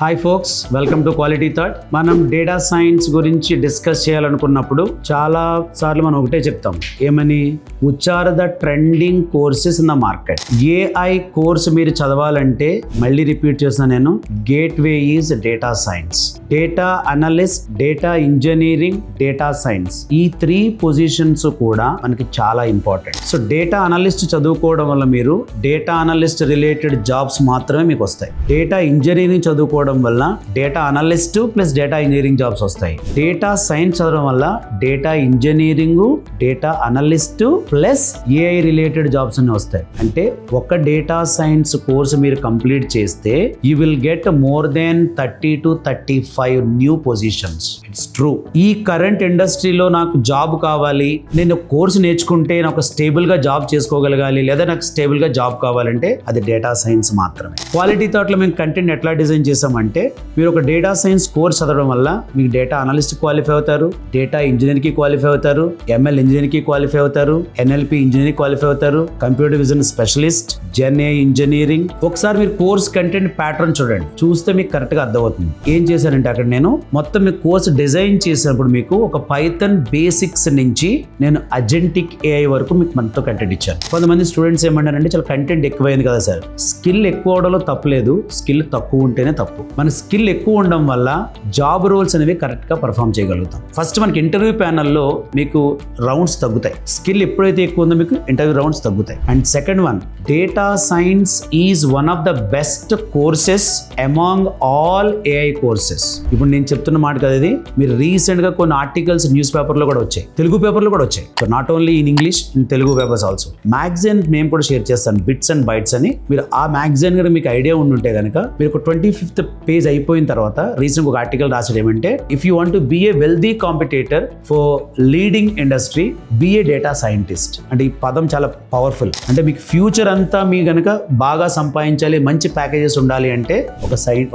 Hi folks, welcome to Quality Thought. మనం data science గురించి discuss చేయాలనుకున్నప్పుడు చాలా సార్లు మనం ఒకటే చెప్తాం, ఏమని? Which are the trending courses in the market. AI course మీరు చదవాలంటే మళ్ళీ రిపీట్ చేస్తున్నా నేను, gateway is data science. Data analyst, data engineering, data science, ఈ 3 పొజిషన్స్ కూడా మనకి చాలా ఇంపార్టెంట్. సో డేటా అనలిస్ట్ చదువుకోవడం వల్ల మీరు డేటా అనలిస్ట్ రిలేటెడ్ జాబ్స్ మాత్రమే మీకు వస్తాయి. డేటా ఇంజనీరింగ్ చదువుకోవడం వల్ల data analyst plus data engineering jobs వస్తాయి. డేటా సైన్స్ చదవడం వల్ల data engineering, data analyst plus AI related jobs అన్ని వస్తాయి. అంటే ఒక డేటా సైన్స్ కోర్స్ మీరు కంప్లీట్ చేస్తే you will get more than 30 to 35 new positions. It's true. ఈ కరెంట్ ఇండస్ట్రీలో నాకు జాబ్ కావాలి, నేను కోర్స్ నేర్చుకుంటే నాకు స్టేబుల్ గా జాబ్ చేసుకోగలగాలి, లేదా నాకు స్టేబుల్ గా జాబ్ కావాలంటే అది డేటా సైన్స్ మాత్రమే. క్వాలిటీ థాట్ లో మేము కంటెంట్ ఎట్లా డిజైన్ చేసామంటే, మీరు ఒక డేటా సైన్స్ కోర్స్ చదవడం వల్ల మీకు డేటా అనలిస్ట్ క్వాలిఫై అవుతారు, డేటా ఇంజనీర్ కి క్వాలిఫై అవుతారు, ఎంఎల్ ఇంజనీర్ కి క్వాలిఫై అవుతారు, ఎన్ఎల్పి ఇంజనీర్ క్వాలిఫై అవుతారు, కంప్యూటర్ విజన్ స్పెషలిస్ట్, జెన్ఏ ఇంజనీరింగ్. ఒకసారి మీరు కోర్స్ కంటెంట్ ప్యాటర్న్ చూడండి, చూస్తే మీకు కరెక్ట్ గా అర్థమవుతుంది. ఏం చేశానంటే అక్కడ నేను మొత్తం మీ కోర్స్ డిజైన్ చేసినప్పుడు మీకు ఒక పైథాన్ బేసిక్స్ నుంచి నేను అజెంటిక్ ఏఐ వరకు మీకు మనతో కంటెంట్ ఇచ్చాను. కొంతమంది స్టూడెంట్స్ ఏమంటారంటే, చాలా కంటెంట్ ఎక్కువైంది కదా సార్. స్కిల్ ఎక్కువ అవడంలో తప్పులేదు, స్కిల్ తక్కువ ఉంటేనే తప్పు. మన స్కిల్ ఎక్కువ ఉండడం వల్ల జాబ్ రోల్స్ అనేవి కరెక్ట్ గా పర్ఫామ్ చేయగలుగుతాం. ఫస్ట్ మనకి ఇంటర్వ్యూ ప్యానల్లో మీకు రౌండ్స్ తగ్గుతాయి. స్కిల్ ఎప్పుడైతే ఎక్కువ ఉందో మీకు ఇంటర్వ్యూ రౌండ్స్ తగ్గుతాయి. And second one, data science is one of the best courses among all AI courses. ఇప్పుడు నేను చెప్తున్న మాట కదా ఇది, మీరు రీసెంట్ గా కొన్ని ఆర్టికల్స్ న్యూస్ పేపర్ లో కూడా వచ్చాయి, తెలుగు పేపర్లో కూడా వచ్చాయి. So not only in English, in Telugu papers also. Magazine మేము కూడా షేర్ చేస్తాను, బిట్స్ అండ్ బైట్స్ అని. మీరు ఆ మ్యాగజైన్ కనుక మీకు ఐడియా ఉండుంటే కనుక, మీరు ఒక 25th పేజ్ అయిపోయిన తర్వాత రీసెంట్ ఒక ఆర్టికల్ రాసాడు ఏమంటే, if you want to be a wealthy competitor for leading industry, be a data scientist. అంటే ఈ పదం చాలా పవర్ఫుల్. అంటే మీకు ఫ్యూచర్ అంతా మీ కనుక బాగా సంపాదించాలి, మంచి ప్యాకేజెస్ ఉండాలి అంటే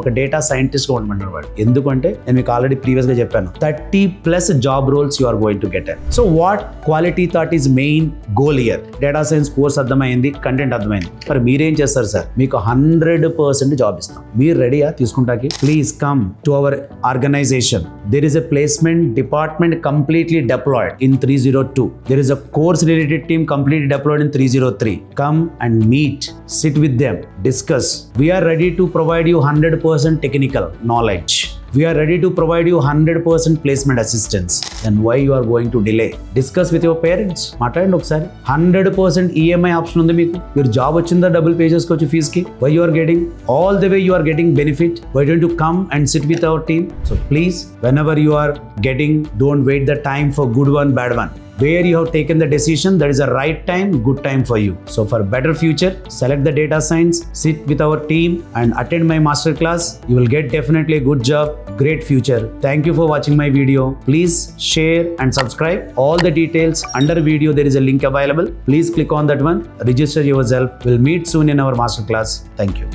ఒక డేటా సైంటిస్ట్ గా ఉండమంటారు వాడు. ఎందుకంటే నేను మీకు ఆల్రెడీ ప్రీవియస్ గా చెప్పాను, 30+ job roles you are going to get. So what Quality Thought is main goal year. Data science course అర్థమైంది, కంటెంట్ అర్థమైంది, మరి మీరేం చేస్తారు సార్? మీకు 100% జాబ్ ఇస్తాం. మీరు రెడీయా తీసుకుంటాకి? Please come to our organization. There is a placement department completely deployed in 302. There is a course related team completely deployed in 303. Come and meet, sit with them, discuss. We are ready to provide you 100% technical knowledge. We are ready to provide you 100% placement assistance. Then why you are going to delay? Discuss with your parents. మాట్లాడండి ఒకసారి. 100% EMI option ఉంది మీకు. మీరు job వచ్చిందా double pay చేసుకోవచ్చు fees కి. Why you are getting all the way, you are getting benefit. Why don't you come and sit with our team? So please, whenever you are getting, don't wait the time for good one, bad one. Where you have taken the decision, that is the right time, good time for you. So for better future, select the data science, sit with our team and attend my masterclass. You will get definitely a good job, great future. Thank you for watching my video. Please share and subscribe. All the details under video, there is a link available. Please click on that one, register yourself. We'll meet soon in our masterclass. Thank you.